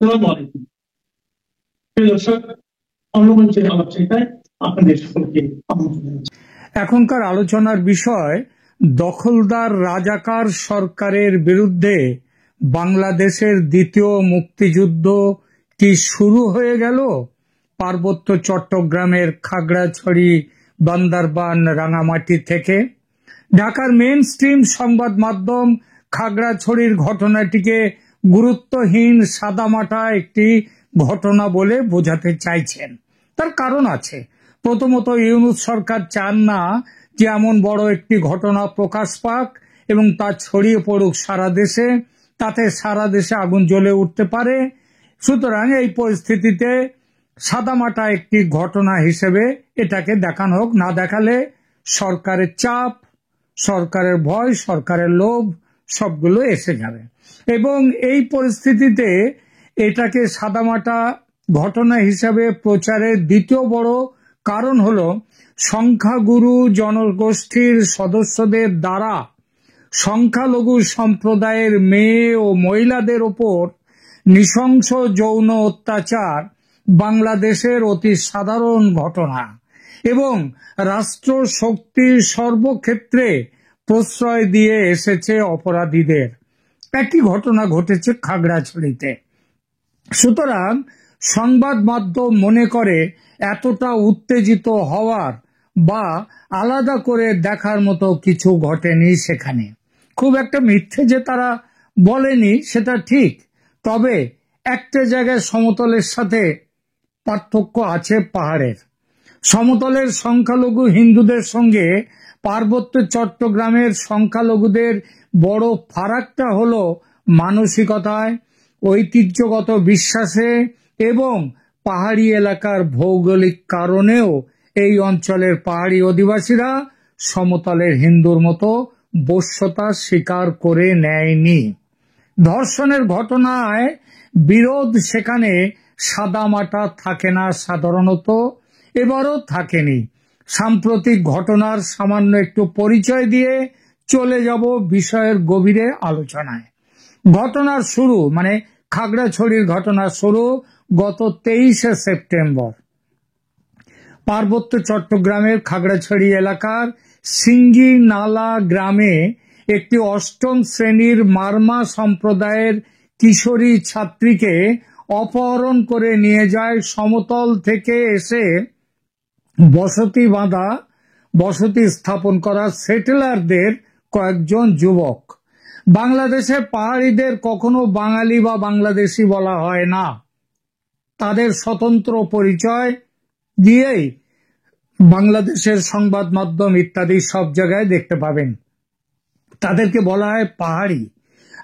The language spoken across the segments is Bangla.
আসসালামু আলাইকুম। প্রিয় দর্শক, অন্যমঞ্চের আলোচনায় আপনাদের সকলকে আমন্ত্রণ জানাচ্ছি। এখনকার আলোচনার বিষয় দখলদার রাজাকার সরকারের বিরুদ্ধে বাংলাদেশের দ্বিতীয় মুক্তিযুদ্ধ কি শুরু হয়ে গেল? পার্বত্য চট্টগ্রামের খাগড়াছড়ি, বান্দরবান, রাঙামাটি থেকে ঢাকার মেইন স্ট্রিম সংবাদ মাধ্যম খাগড়াছড়ির ঘটনাটিকে গুরুত্বহীন সাদামাটা একটি ঘটনা বলে বোঝাতে চাইছেন। তার কারণ আছে। প্রথমত, ইউনূস সরকার চান না যে এমন বড় একটি ঘটনা প্রকাশ পাক এবং তা ছড়িয়ে পড়ুক সারা দেশে, তাতে সারা দেশে আগুন জ্বলে উঠতে পারে। সুতরাং এই পরিস্থিতিতে সাদামাটা একটি ঘটনা হিসেবে এটাকে দেখানো হোক। না দেখালে সরকারের চাপ, সরকারের ভয়, সরকারের লোভ সবগুলো এসে যাবে। এবং এই পরিস্থিতিতে এটাকে সাদামাটা ঘটনা হিসাবে প্রচারের দ্বিতীয় বড় কারণ হলো সংখ্যাগুরু জনগোষ্ঠীর সদস্যদের দ্বারা সংখ্যালঘু সম্প্রদায়ের মেয়ে ও মহিলাদের ওপর নৃশংস যৌন অত্যাচার বাংলাদেশের অতি সাধারণ ঘটনা এবং রাষ্ট্র শক্তির সর্বক্ষেত্রে প্রশ্রয় দিয়ে এসেছে অপরাধীদের। একই ঘটনা ঘটেছে খাগড়াছড়িতে। সুতরাং সংবাদ মাধ্যম মনে করে এতটা উত্তেজিত হওয়ার বা আলাদা করে দেখার মতো কিছু ঘটেনি সেখানে। খুব একটা মিথ্যে যে তারা বলেনি সেটা ঠিক, তবে একটা জায়গায় সমতলের সাথে পার্থক্য আছে পাহাড়ের। সমতলের সংখ্যালঘু হিন্দুদের সঙ্গে পার্বত্য চট্টগ্রামের সংখ্যালঘুদের বড় ফারাকটা হলো মানসিকতায়, ঐতিহ্যগত বিশ্বাসে এবং পাহাড়ি এলাকার ভৌগোলিক কারণেও এই অঞ্চলের পাহাড়ি অধিবাসীরা সমতলের হিন্দুর মতো বশ্যতা স্বীকার করে নেয়নি। ধর্ষণের ঘটনায় বিরোধ সেখানে সাদামাটা থাকে না সাধারণত, এবারও থাকেনি। সাম্প্রতিক ঘটনার সামান্য একটু পরিচয় দিয়ে চলে যাব বিষয়ের গভীরে আলোচনায়। ঘটনার শুরু মানে খাগড়াছড়ির ঘটনার শুরু গত 23শে সেপ্টেম্বর। পার্বত্য চট্টগ্রামের খাগড়াছড়ি এলাকার সিঙ্গি নালা গ্রামে একটি অষ্টম শ্রেণীর মারমা সম্প্রদায়ের কিশোরী ছাত্রীকে অপহরণ করে নিয়ে যায় সমতল থেকে এসে বসতি স্থাপন করা সেটেলারদের কয়েকজন যুবক। বাংলাদেশে পাহাড়িদের কখনো বাঙালি বা বাংলাদেশি বলা হয় না, তাদের স্বতন্ত্র পরিচয় দিয়েই বাংলাদেশের সংবাদ মাধ্যম ইত্যাদি সব জায়গায় দেখতে পাবেন। তাদেরকে বলা হয় পাহাড়ি।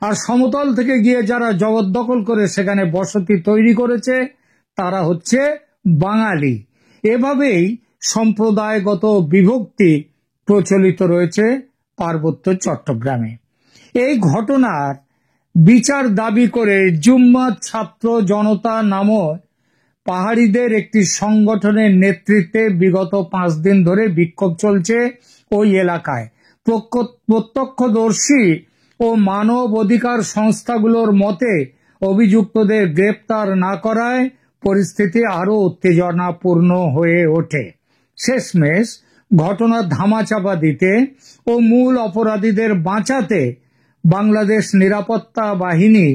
আর সমতল থেকে গিয়ে যারা জবরদখল করে সেখানে বসতি তৈরি করেছে তারা হচ্ছে বাঙালি। এভাবেই সম্প্রদায়গত বিভক্তি প্রচলিত রয়েছে পার্বত্য চট্টগ্রামে। এই ঘটনার বিচার দাবি করে জুম্মাত ছাত্র জনতা নামক পাহাড়িদের একটি সংগঠনের নেতৃত্বে বিগত 5 দিন ধরে বিক্ষোভ চলছে ওই এলাকায়। প্রত্যক্ষদর্শী ও মানব অধিকার সংস্থাগুলোর মতে অভিযুক্তদের গ্রেপ্তার না করায় পরিস্থিতি আরো উত্তেজনাপূর্ণ হয়ে ওঠে। শেষমেশ ঘটনার ধামাচাপা দিতে ও মূল অপরাধীদের বাঁচাতে বাংলাদেশ নিরাপত্তা বাহিনী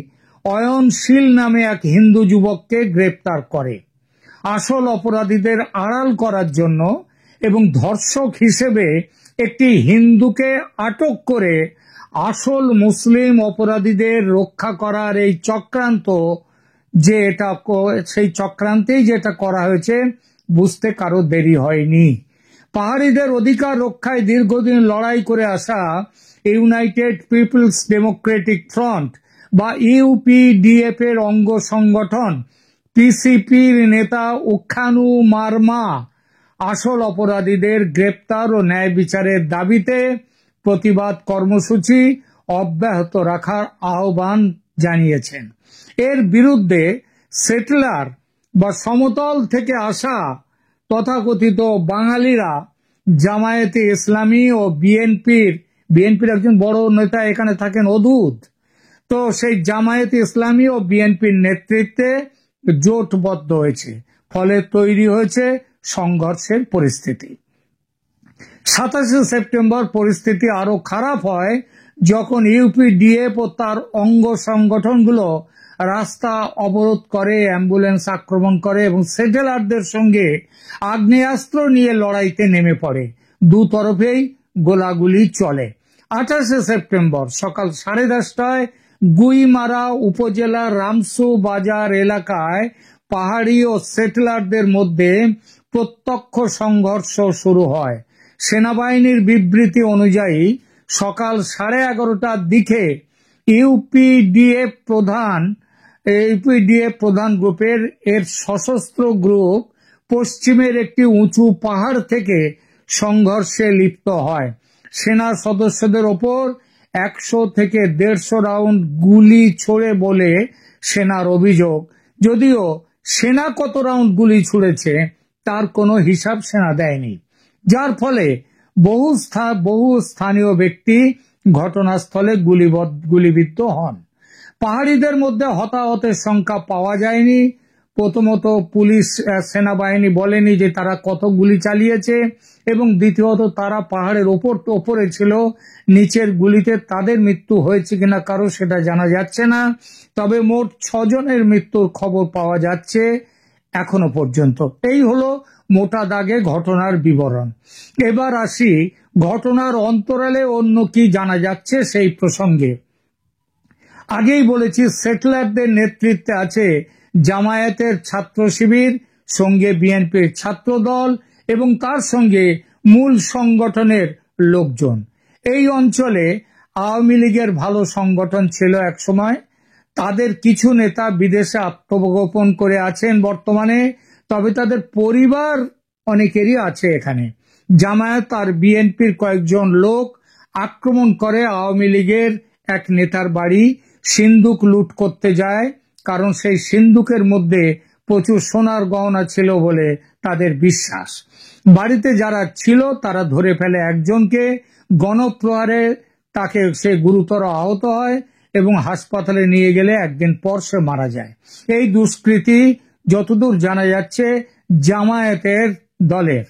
অয়নশীল নামে এক হিন্দু যুবককে গ্রেপ্তার করে। আসল অপরাধীদের আড়াল করার জন্য এবং ধর্ষক হিসেবে একটি হিন্দুকে আটক করে আসল মুসলিম অপরাধীদের রক্ষা করার এই চক্রান্ত সেই চক্রান্তেই যেটা করা হয়েছে বুঝতে কারো দেরি হয়নি। পাহাড়িদের অধিকার রক্ষায় দীর্ঘদিন লড়াই করে আসা ইউনাইটেড পিপলস ডেমোক্রেটিক ফ্রন্ট বা ইউপিডিএফ এর অঙ্গ সংগঠন পিসিপির নেতা উখানু মারমা আসল অপরাধীদের গ্রেপ্তার ও ন্যায় বিচারের দাবিতে প্রতিবাদ কর্মসূচি অব্যাহত রাখার আহ্বান জানিয়েছেন। এর বিরুদ্ধে সেটেলার বা সমতল থেকে আসা তথাকথিত বাঙালিরা জামায়াতে ইসলামী ও বিএনপির একজন বড় নেতা এখানে থাকেন অদূত, তো সেই জামায়াত ইসলামী ও বিএনপির নেতৃত্বে জোটবদ্ধ হয়েছে, ফলে তৈরি হয়েছে সংঘর্ষের পরিস্থিতি। 27শে সেপ্টেম্বর পরিস্থিতি আরো খারাপ হয় যখন ইউপিডিএফ ও তার অঙ্গ সংগঠনগুলো রাস্তা অবরোধ করে, অ্যাম্বুলেন্স আক্রমণ করে এবং সেটেলারদের সঙ্গে আগ্নেয়াস্ত্র নিয়ে লড়াইতে নেমে পড়ে। দুতরফেই গোলাগুলি চলে। 28শে সেপ্টেম্বর সকাল 10:30টায় গুইমারা উপজেলার রামসু বাজার এলাকায় পাহাড়ি ও সেটেলারদের মধ্যে প্রত্যক্ষ সংঘর্ষ শুরু হয়। সেনাবাহিনীর বিবৃতি অনুযায়ী সকাল 11:30টার দিকে ইউপিডিএফ প্রধান গ্রুপের সশস্ত্র গ্রুপ পশ্চিমের একটি উঁচু পাহাড় থেকে সংঘর্ষে লিপ্ত হয়। সেনা সদস্যদের ওপর 100 থেকে 150 রাউন্ড গুলি ছোড়ে বলে সেনার অভিযোগ, যদিও সেনা কত রাউন্ড গুলি ছুড়েছে তার কোনো হিসাব সেনা দেয়নি, যার ফলে বহু স্থানীয় ব্যক্তি ঘটনাস্থলে গুলিবিদ্ধ হন। পাহাড়িদের মধ্যে হতাহতের সংখ্যা পাওয়া যায়নি। প্রথমত পুলিশ সেনাবাহিনী বলেনি যে তারা কত গুলি চালিয়েছে, এবং দ্বিতীয়ত তারা পাহাড়ের ওপরে ছিল, নিচের গুলিতে তাদের মৃত্যু হয়েছে কিনা কারো সেটা জানা যাচ্ছে না। তবে মোট 6 জনের মৃত্যুর খবর পাওয়া যাচ্ছে এখনো পর্যন্ত। এই হলো মোটা দাগে ঘটনার বিবরণ। এবার আসি ঘটনার অন্তরালে অন্য কি জানা যাচ্ছে সেই প্রসঙ্গে। আগেই বলেছি সেটেলারদের নেতৃত্বে আছে জামায়াতের ছাত্র শিবির, সঙ্গে বিএনপির ছাত্র দল এবং তার সঙ্গে মূল সংগঠনের লোকজন। এই অঞ্চলে আওয়ামী লীগের ভালো সংগঠন ছিল একসময়। তাদের কিছু নেতা বিদেশে আত্মগোপন করে আছেন বর্তমানে, তবে তাদের পরিবার অনেকেরই আছে এখানে। জামায়াত আর বিএনপির কয়েকজন লোক আক্রমণ করে আওয়ামী লীগের এক নেতার বাড়ি, সিন্দুক লুট করতে যায়, কারণ সেই সিন্দুকের মধ্যে প্রচুর সোনার গহনা ছিল বলে তাদের বিশ্বাস। বাড়িতে যারা ছিল তারা ধরে ফেলে একজনকে, গণপ্রহারে সে গুরুতর আহত হয় এবং হাসপাতালে নিয়ে গেলে একদিন পর সে মারা যায়। এই দুষ্কৃতী যতদূর জানা যাচ্ছে জামায়াতের দলের।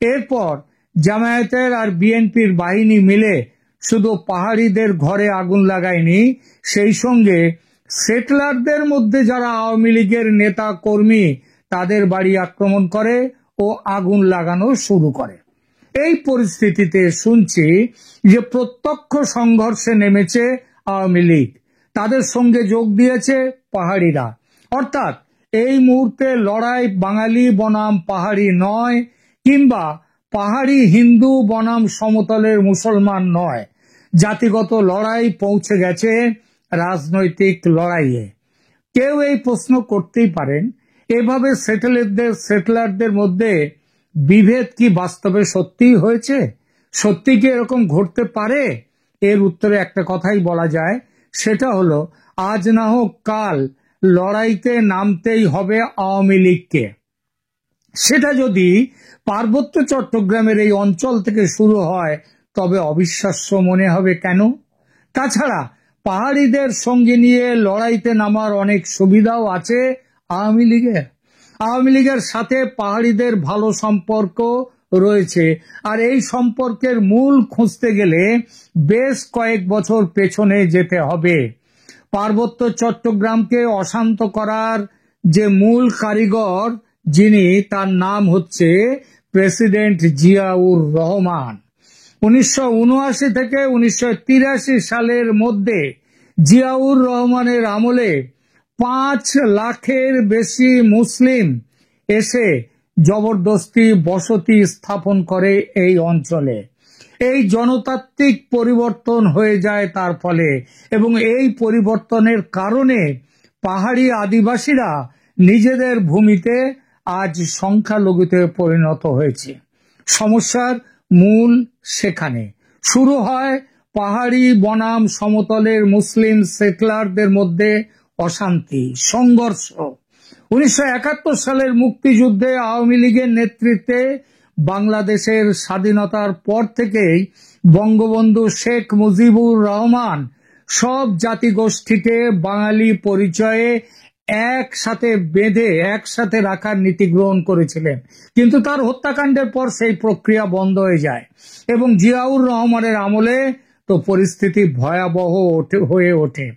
এরপর জামায়াতের আর বিএনপির বাহিনী মিলে শুধু পাহাড়িদের ঘরে আগুন লাগায়নি, সেই সঙ্গে সেটেলারদের মধ্যে যারা আওয়ামী লীগের নেতা কর্মী তাদের বাড়ি আক্রমণ করে ও আগুন লাগানো শুরু করে। এই পরিস্থিতিতে শুনছি যে প্রত্যক্ষ সংঘর্ষে নেমেছে আওয়ামী লীগ, তাদের সঙ্গে যোগ দিয়েছে পাহাড়িরা। অর্থাৎ এই মুহূর্তে লড়াই বাঙালি বনাম পাহাড়ি নয়, কিংবা পাহাড়ি হিন্দু বনাম সমতলের মুসলমান নয়, জাতিগত লড়াই পৌঁছে গেছে রাজনৈতিক লড়াইয়ে। কেউ এই প্রশ্ন করতেই পারেন, এভাবে সেটেলারদের মধ্যে বিভেদ কি বাস্তবে সত্যিই হয়েছে? সত্যি কি এরকম ঘটতে পারে? এর উত্তরে একটা কথাই বলা যায়, সেটা হলো আজ না হোক কাল লড়াইতে নামতেই হবে আওয়ামী লীগকে। সেটা যদি পার্বত্য চট্টগ্রামের এই অঞ্চল থেকে শুরু হয় তবে অবিশ্বাস্য মনে হবে কেন? তাছাড়া পাহাড়িদের সঙ্গে নিয়ে লড়াইতে নামার অনেক সুবিধাও আছে আওয়ামী লীগের। আওয়ামী লীগের সাথে পাহাড়িদের ভালো সম্পর্ক রয়েছে, আর এই সম্পর্কের মূল খুঁজতে গেলে বেশ কয়েক বছর পেছনে যেতে হবে। পার্বত্য চট্টগ্রামকে অশান্ত করার যে মূল কারিগর যিনি, তার নাম হচ্ছে প্রেসিডেন্ট জিয়াউর রহমান। 1979 থেকে 1983 সালের মধ্যে জিয়াউর রহমানের আমলে 5 লাখের বেশি মুসলিম এসে জবরদস্তি বসতি স্থাপন করে এই অঞ্চলে। এই জনতান্ত্রিক পরিবর্তন হয়ে যায় তার ফলে, এবং এই পরিবর্তনের কারণে পাহাড়ি আদিবাসীরা নিজেদের ভূমিতে আজ সংখ্যালঘুতে পরিণত হয়েছে। সমস্যার মূল সেখানে। শুরু হয় পাহাড়ি বনাম সমতলের মুসলিম সেটেলারদের মধ্যে অশান্তি, সংঘর্ষ। 1971 সালের মুক্তিযুদ্ধে আওয়ামী লীগের নেতৃত্বে বাংলাদেশের স্বাধীনতার পর থেকেই বঙ্গবন্ধু শেখ মুজিবুর রহমান সব জাতিগোষ্ঠীকে বাঙালি পরিচয়ে একসাথে বেঁধে একসাথে রাখার নীতি গ্রহণ করেছিলেন, কিন্তু তার হত্যাকাণ্ডের পর সেই প্রক্রিয়া বন্ধ হয়ে যায় এবং জিয়াউর রহমানের আমলে তো পরিস্থিতি ভয়াবহ হয়ে ওঠে।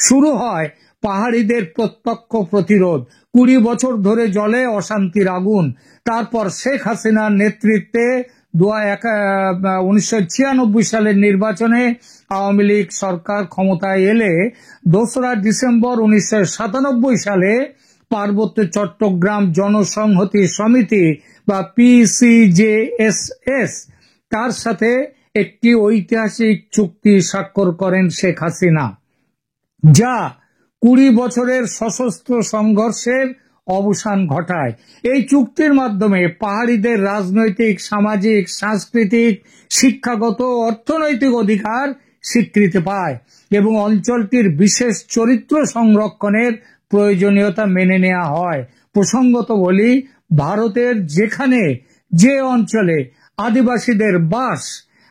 শুরু হয় পাহাড়িদের প্রত্যক্ষ প্রতিরোধ, 20 বছর ধরে জ্বলে অশান্তির আগুন। তারপর শেখ হাসিনার নেতৃত্বে 1996 সালের নির্বাচনে আওয়ামী লীগ সরকার ক্ষমতায় এলে 2রা ডিসেম্বর 1997 সালে পার্বত্য চট্টগ্রাম জনসংহতি সমিতি বা PCJSS তার সাথে একটি ঐতিহাসিক চুক্তি স্বাক্ষর করেন শেখ হাসিনা, যা 20 বছরের সশস্ত্র সংঘর্ষের অবসান ঘটায়। এই চুক্তির মাধ্যমে পাহাড়িদের রাজনৈতিক, সামাজিক, সাংস্কৃতিক, শিক্ষাগত, অর্থনৈতিক অধিকার স্বীকৃতি পায় এবং অঞ্চলটির বিশেষ চরিত্র সংরক্ষণের প্রয়োজনীয়তা মেনে নেওয়া হয়। প্রসঙ্গত বলি, ভারতের যেখানে যে অঞ্চলে আদিবাসীদের বাস,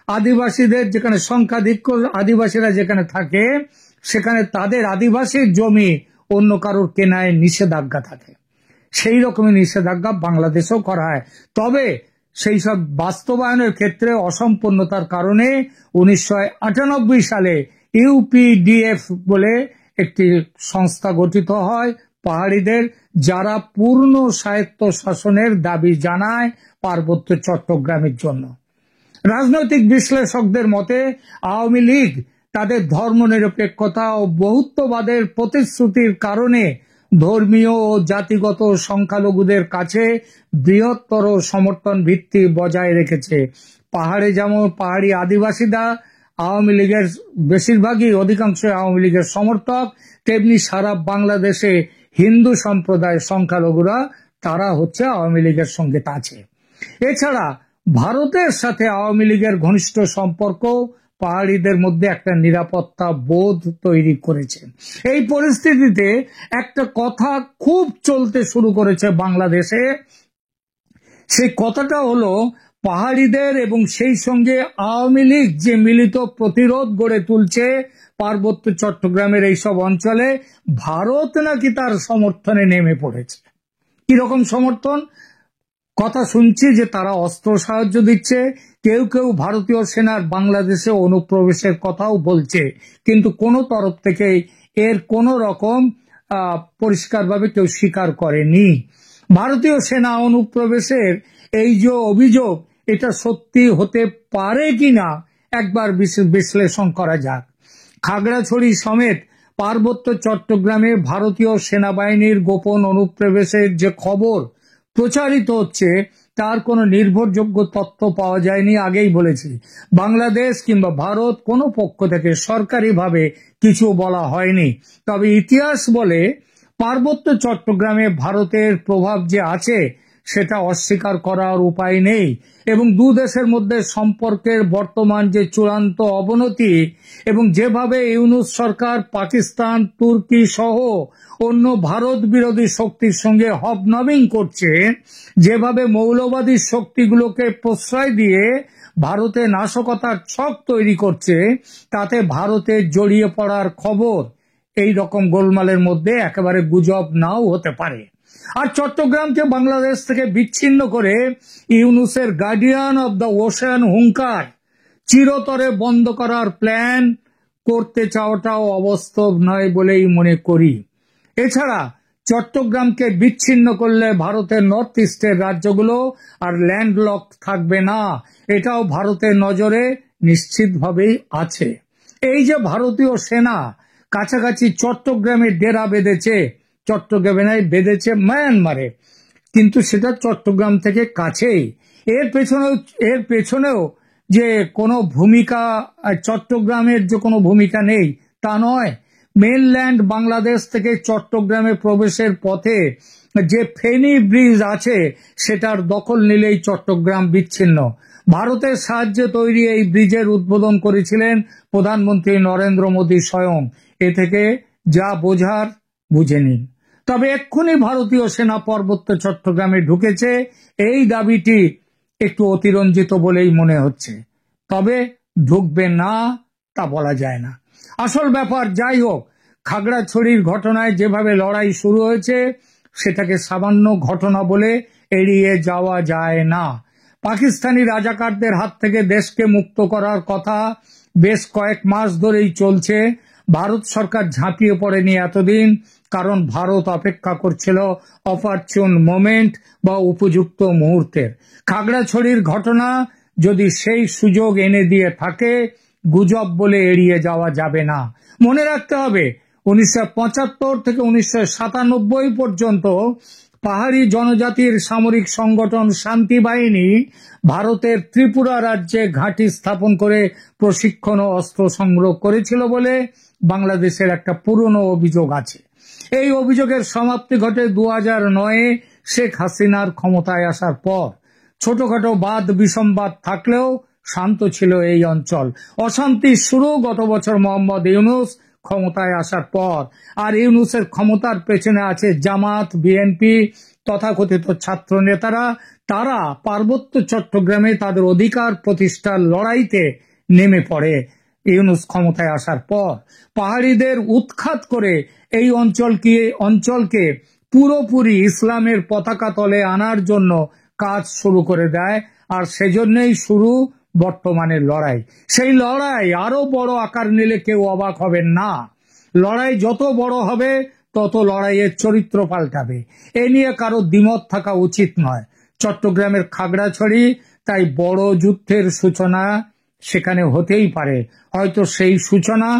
আদিবাসীদের যেখানে সংখ্যাধিক্য আদিবাসীরা যেখানে থাকে, সেখানে তাদের আদিবাসীর জমি অন্য কারোর কেনায় নিষেধাজ্ঞা থাকে। সেই রকমই নিষেধাজ্ঞা বাংলাদেশেও করা হয়। তবে সেই সব বাস্তবায়নের ক্ষেত্রে অসম্পূর্ণতার কারণে 1998 সালে UPDF বলে একটি সংস্থা গঠিত হয় পাহাড়িদের, যারা পূর্ণ স্বায়ত্ত শাসনের দাবি জানায় পার্বত্য চট্টগ্রামের জন্য। রাজনৈতিক বিশ্লেষকদের মতে আওয়ামী লীগ তাদের ধর্মনিরপেক্ষতা ও বহুত্ববাদের প্রতিশ্রুতির কারণে ধর্মীয় ও জাতিগত সংখ্যালঘুদের কাছে বৃহত্তর সমর্থন ভিত্তি বজায় রেখেছে। পাহাড়ে যেমন পাহাড়ি আদিবাসীরা আওয়ামী লীগের বেশিরভাগই অধিকাংশ আওয়ামী লীগের সমর্থক, তেমনি সারা বাংলাদেশে হিন্দু সম্প্রদায়ের সংখ্যালঘুরা তারা হচ্ছে আওয়ামী লীগের সঙ্গে আছে। এছাড়া ভারতের সাথে আওয়ামী লীগের ঘনিষ্ঠ সম্পর্ক পাহাড়িদের মধ্যে একটা নিরাপত্তা বোধ তৈরি করেছে। এই পরিস্থিতিতে একটা কথা খুব চলতে শুরু করেছে বাংলাদেশে। সেই কথাটা হলো, পাহাড়িদের এবং সেই সঙ্গে আওয়ামী লীগ যে মিলিত প্রতিরোধ গড়ে তুলছে পার্বত্য চট্টগ্রামের এইসব অঞ্চলে, ভারত নাকি তার সমর্থনে নেমে পড়েছে। কিরকম সমর্থন? কথা শুনছি যে তারা অস্ত্র সাহায্য দিচ্ছে, কেউ কেউ ভারতীয় সেনার বাংলাদেশে অনুপ্রবেশের কথাও বলছে, কিন্তু কোনো তরফ থেকে এর কোনো রকম পরিষ্কারভাবে কেউ স্বীকার করেনি। ভারতীয় সেনা অনুপ্রবেশের এই যে অভিযোগ, এটা সত্যি হতে পারে কিনা একবার বিশ্লেষণ করা যাক। খাগড়াছড়ি সমেত পার্বত্য চট্টগ্রামে ভারতীয় সেনাবাহিনীর গোপন অনুপ্রবেশের যে খবর প্রচারিত হচ্ছে, তার কোনো নির্ভরযোগ্য তথ্য পাওয়া যায়নি। আগেই বলেছি, বাংলাদেশ কিংবা ভারত কোনো পক্ষ থেকে সরকারিভাবে কিছু বলা হয়নি। তবে ইতিহাস বলে পার্বত্য চট্টগ্রামে ভারতের প্রভাব যে আছে সেটা অস্বীকার করার উপায় নেই এবং দু দেশের মধ্যে সম্পর্কের বর্তমান যে চূড়ান্ত অবনতি এবং যেভাবে ইউনূস সরকার পাকিস্তান, তুর্কি সহ অন্য ভারত বিরোধী শক্তির সঙ্গে হবনবিং করছে, যেভাবে মৌলবাদী শক্তিগুলোকে প্রশ্রয় দিয়ে ভারতে নাশকতার ছক তৈরি করছে, তাতে ভারতের জড়িয়ে পড়ার খবর এই রকম গোলমালের মধ্যে একেবারে গুজব নাও হতে পারে। আর চট্টগ্রামকে বাংলাদেশ থেকে বিচ্ছিন্ন করে ইউনূসের গার্ডিয়ান অব দ্য ওশান হুঙ্কার চিরতরে বন্ধ করার প্ল্যান করতে চাওয়াটাও অবাস্তব নয় বলেই মনে করি। এছাড়া চট্টগ্রামকে বিচ্ছিন্ন করলে ভারতের নর্থ ইস্টের রাজ্যগুলো আর ল্যান্ডলক থাকবে না, এটাও ভারতের নজরে নিশ্চিতভাবেই আছে। এই যে ভারতীয় সেনা কাছাকাছি চট্টগ্রামে ডেরা বেঁধেছে, চট্টগ্রামে বেঁধেছে মায়ানমারে, কিন্তু সেটা চট্টগ্রাম থেকে কাছেই। এর পেছনেও যে কোনো ভূমিকা, চট্টগ্রামের যে কোনো ভূমিকা নেই তা নয়। মেনল্যান্ড বাংলাদেশ থেকে চট্টগ্রামে প্রবেশের পথে যে ফেনী ব্রিজ আছে সেটার দখল নিলেই চট্টগ্রাম বিচ্ছিন্ন। ভারতের সাহায্যে তৈরি এই ব্রিজের উদ্বোধন করেছিলেন প্রধানমন্ত্রী নরেন্দ্র মোদী স্বয়ং। এ থেকে যা বোঝার বুঝে নিন। তবে এক্ষুনি ভারতীয় সেনা পার্বত্য চট্টগ্রামে ঢুকেছে, এই দাবিটি একটু অতিরঞ্জিত বলেই মনে হচ্ছে। তবে ঢুকবে না তা বলা যায় না। আসল ব্যাপার যাই হোক, খাগড়াছড়ির ঘটনায় যেভাবে লড়াই শুরু হয়েছে সেটাকে সামান্য ঘটনা বলে এড়িয়ে যাওয়া যায় না। পাকিস্তানি রাজাকারদের হাত থেকে দেশকে মুক্ত করার কথা বেশ কয়েক মাস ধরেই চলছে। ভারত সরকার ঝাঁপিয়ে পড়েনি এতদিন, কারণ ভারত অপেক্ষা করছিল অপরচুন মোমেন্ট বা উপযুক্ত মুহূর্তের। খাগড়াছড়ির ঘটনা যদি সেই সুযোগ এনে দিয়ে থাকে, গুজব বলে এড়িয়ে যাওয়া যাবে না। মনে রাখতে হবে 1975 থেকে 1997 পর্যন্ত পাহাড়ি জনজাতির সামরিক সংগঠন শান্তি বাহিনী ভারতের ত্রিপুরা রাজ্যে ঘাঁটি স্থাপন করে প্রশিক্ষণ ও অস্ত্র সংগ্রহ করেছিল বলে বাংলাদেশের একটা পুরনো অভিযোগ আছে। এই অভিযোগের সমাপ্তি ঘটে 2009-এ শেখ হাসিনার ক্ষমতায় আসার পর। ছোটখাটো বাদ বিসম্বাদ থাকলেও শান্ত ছিল এই অঞ্চল। অশান্তির শুরু গত বছর মোহাম্মদ ইউনূস ক্ষমতায় আসার পর। আর ইউনূসের ক্ষমতার পেছনে আছে জামাত, বিএনপি, তথাকথিত ছাত্র নেতারা। তারা পার্বত্য চট্টগ্রামে তাদের অধিকার প্রতিষ্ঠার লড়াইতে নেমে পড়ে। ইউনূস ক্ষমতায় আসার পর পাহাড়িদের উৎখাত করে এই অঞ্চলকে পুরোপুরি ইসলামের পতাকা তলে আনার জন্য কাজ শুরু করে দেয়। আর সেজন্যই শুরু বর্তমানের লড়াই। সেই লড়াই আরো বড় আকার নিলে কেউ অবাক হবেন না। লড়াই যত বড় হবে তত লড়াইয়ের চরিত্র পাল্টাবে। এ নিয়ে কারো দ্বিমত থাকা উচিত নয়। চট্টগ্রামের খাগড়াছড়ি তাই বড় যুদ্ধের সূচনা সেখানে হতেই পারে। হয়তো সেই সূচনা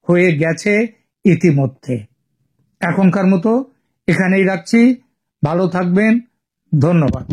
হয়ে গেছে ইতিমধ্যে। এখনকার মতো এখানেই রাখছি। ভালো থাকবেন। ধন্যবাদ।